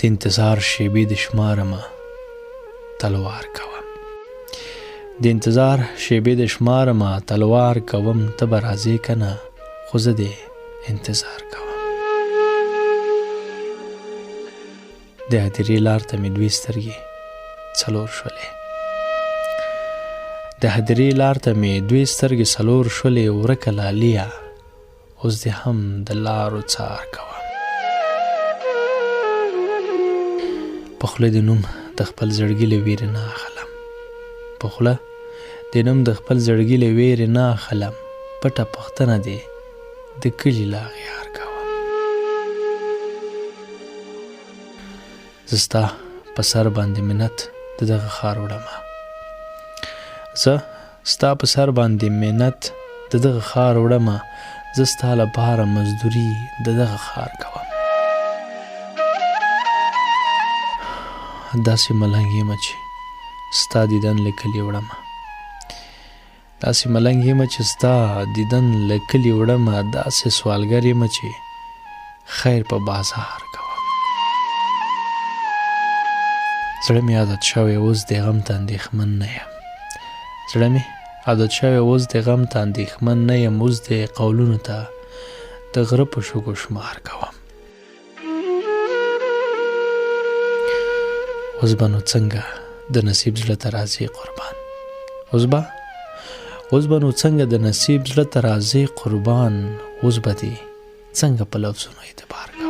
انتظار شیبې د شمارمه تلوار کوم د انتظار شیبې د شمارمه تلوار کوم ته به راځې که نه خو زه دې انتظار کوم د هدیرې لار ته مې دوې سترګې څلور شولې د هدیرې لار ته مې دوې سترګې څلور شولې ورکه لاليه اوس دې هم د لارو څار کوم په خوله د نوم د خپل زړګي له ویرې نه اخلم په خوله د نوم د خپل زړګي له ویرې نه اخلم پټه پوښتنه دې د کلي له اغیار کوم زه ستا په سر باندې منت د دغه ښار وړمه زه ستا په سر باندې منت د دغه ښار وړمه زه ستا لپاره مزدوري د دغه ښار کوم داسې ملنګ یم چې ستا دیدن له کلي وړمه داسې ملنګ یم چې ستا دیدن له کلي وړمه داسې سوالګر یم چې خیر په بازار کوم زړه مې عادت شوی اوس د غم ته اندېښمن نه یم زړه مې عادت شوی اوس د غم ته اندېښمن نه یم اوس د قولونو ته د غره په شګو شمار کوم اوس به نو څنګه د نصیب زړه ته راځې قربان اوس به نو څنګه د نصیب زړه ته راځې قربان اوس به دې څنګه په لفظونو اعتبار کوم